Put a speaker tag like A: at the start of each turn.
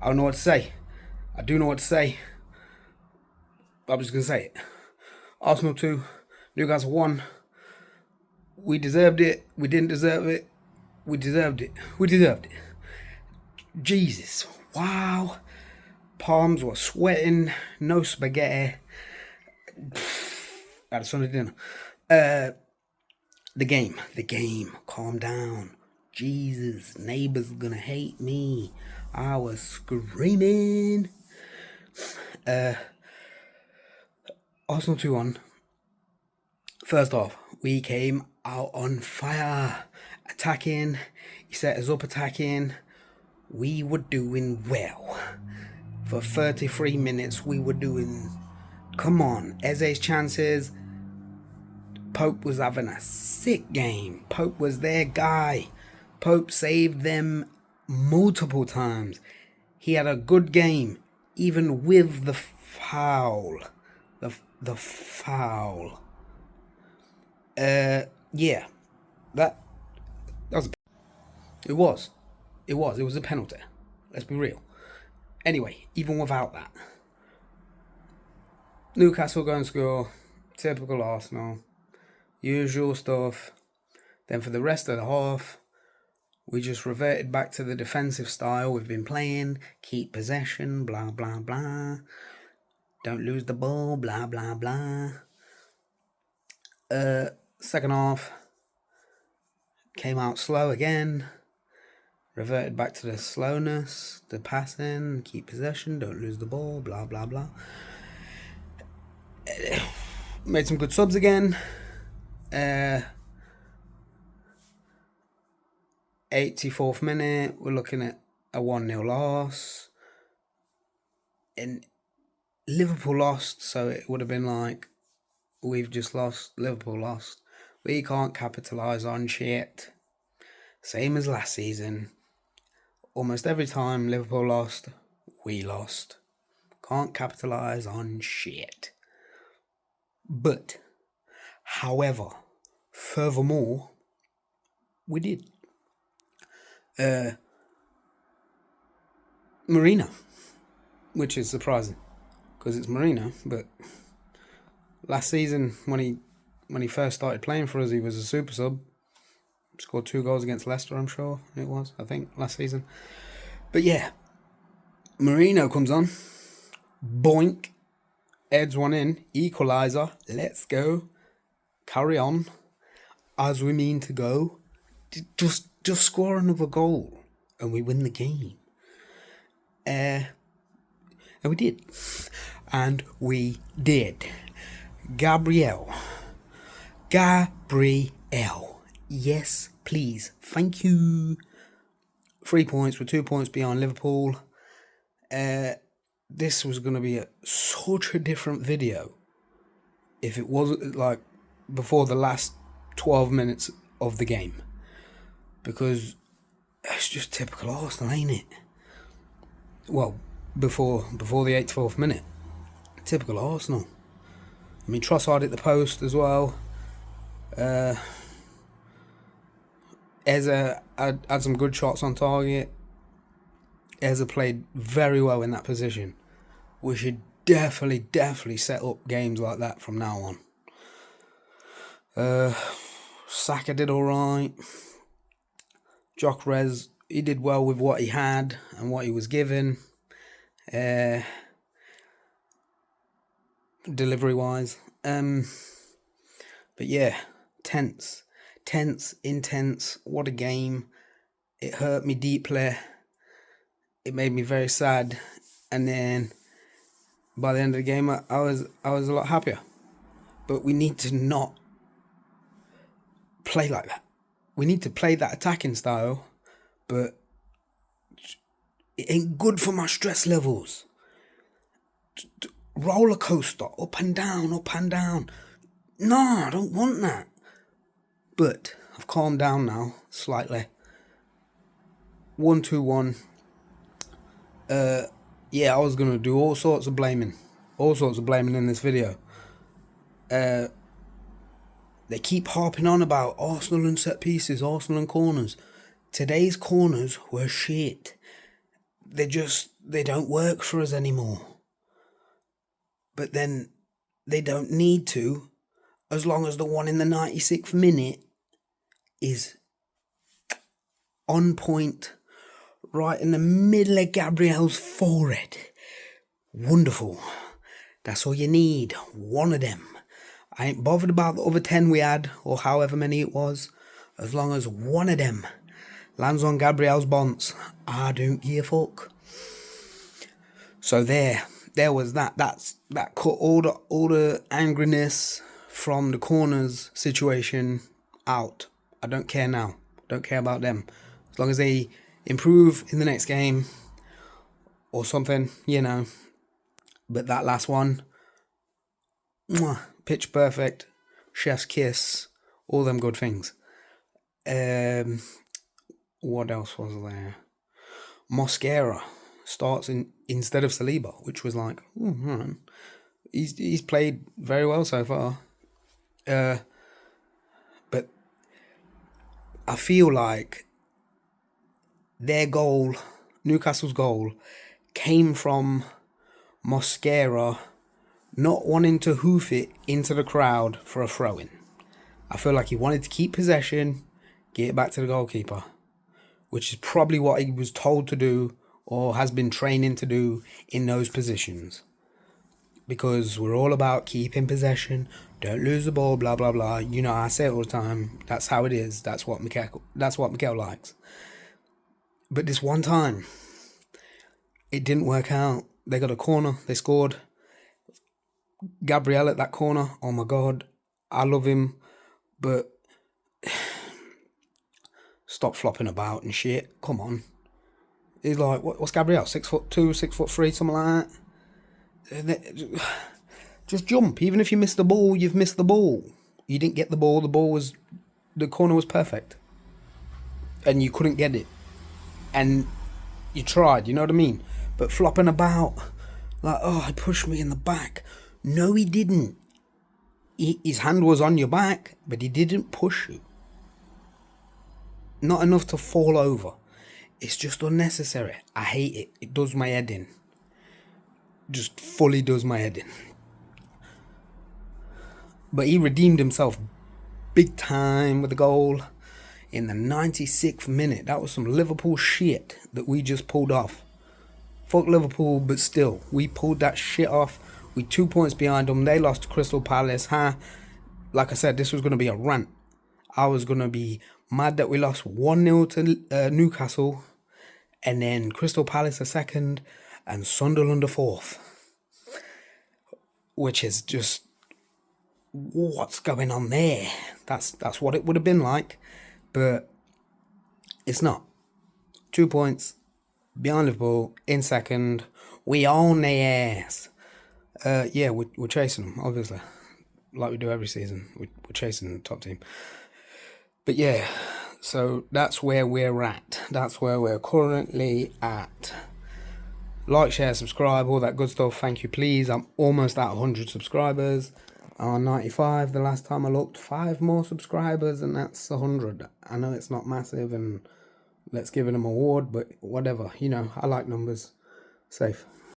A: I don't know what to say. I do know what to say. I'm just going to say it. Arsenal 2, Newcastle 1. We deserved it. We didn't deserve it. We deserved it. We deserved it. Jesus. Wow. Palms were sweating. No spaghetti. Had a Sunday dinner. The game. Calm down. Jesus. Neighbors gonna hate me. I was screaming. Arsenal 2-1. First off, we came out on fire. Attacking. He set us up attacking. We were doing well. For 33 minutes, we were doing... Come on. Eze's chances. Pope was having a sick game. Pope was their guy. Pope saved them multiple times. He had a good game, even with the foul. The foul. Yeah. That was It was a penalty. Let's be real. Anyway, even without that, Newcastle go and score. Typical Arsenal. Usual stuff. Then for the rest of the half, we just reverted back to the defensive style we've been playing. Keep possession, blah, blah, blah. Don't lose the ball, blah, blah, blah. Second half, came out slow again. Reverted back to the slowness, the passing, keep possession, don't lose the ball, blah, blah, blah. Made some good subs again. 84th minute, we're looking at a 1-0 loss. And Liverpool lost, so it would have been like, we've just lost, Liverpool lost. We can't capitalise on shit. Same as last season. Almost every time Liverpool lost, we lost. Can't capitalise on shit. But, however, furthermore, we did. Marino, which is surprising because it's Marino, but last season when he first started playing for us, he was a super sub. Scored 2 goals against Leicester, I'm sure it was, I think, last season. But yeah, Marino comes on, boink, heads one in, equaliser, let's go, carry on, as we mean to go, just score another goal, and we win the game. And we did. And we did. Gabriel. Yes, please. Thank you. 3 points. We're 2 points behind Liverpool. This was going to be such a different video if it wasn't like before the last 12 minutes of the game. Because it's just typical Arsenal, ain't it? Well, before the 84th minute. Typical Arsenal. I mean, Trossard hit the post as well. Eze had some good shots on target. Eze played very well in that position. We should definitely set up games like that from now on. Saka did alright. Gyökeres, he did well with what he had and what he was given. Delivery-wise. But yeah, intense. What a game. It hurt me deeply. It made me very sad. And then by the end of the game, I was a lot happier. But we need to not play like that. We need to play that attacking style, but it ain't good for my stress levels. Roller coaster, up and down. No, I don't want that. But I've calmed down now, slightly. 1-2-1. Yeah, I was going to do all sorts of blaming in this video. They keep harping on about Arsenal and set pieces, Arsenal and corners. Today's corners were shit. they don't work for us anymore. But then they don't need to, as long as the one in the 96th minute is on point, right in the middle of Gabriel's forehead. Wonderful. That's all you need. One of them. I ain't bothered about the other 10 we had, or however many it was. As long as one of them lands on Gabriel's bonds, I don't give a fuck. So there was that. That cut all the angriness from the corners situation out. I don't care now. Don't care about them. As long as they improve in the next game or something, you know. But that last one, pitch perfect, chef's kiss, all them good things. What else was there? Mosquera starts instead of Saliba, which was like, he's played very well so far. But I feel like their goal, Newcastle's goal, came from Mosquera not wanting to hoof it into the crowd for a throw-in. I feel like he wanted to keep possession, get it back to the goalkeeper, which is probably what he was told to do or has been training to do in those positions. Because we're all about keeping possession, don't lose the ball, blah, blah, blah. You know, I say it all the time. That's how it is. That's what Mikel likes. But this one time, it didn't work out. They got a corner. They scored. Gabriel at that corner. Oh, my God. I love him. But stop flopping about and shit. Come on. He's like, what's Gabriel? 6'2", 6'3", something like that. Just jump. Even if you miss the ball, you've missed the ball. You didn't get the ball. The corner was perfect. And you couldn't get it. And you tried, you know what I mean? But flopping about, like, oh, he pushed me in the back. No, he didn't. His hand was on your back, but he didn't push you. Not enough to fall over. It's just unnecessary. I hate it. It does my head in. Just fully does my head in. But he redeemed himself big time with a goal in the 96th minute. That was some Liverpool shit that we just pulled off. Fuck Liverpool, but still, we pulled that shit off. We 2 points behind them. They lost to Crystal Palace. Like I said, this was going to be a rant. I was going to be mad that we lost 1-0 to Newcastle, and then Crystal Palace a second, and Sunderland a fourth. Which is just, what's going on there? That's what it would have been like, but it's not. 2 points behind Liverpool in second. We own their ass. We're chasing them, obviously, like we do every season. We're chasing the top team. But yeah, so that's where we're at. That's where we're currently at. Like, share, subscribe, all that good stuff. Thank you, please. I'm almost at 100 subscribers. I'm on 95 the last time I looked. 5 more subscribers and that's 100. I know it's not massive and let's give it an award, but whatever. You know, I like numbers. Safe.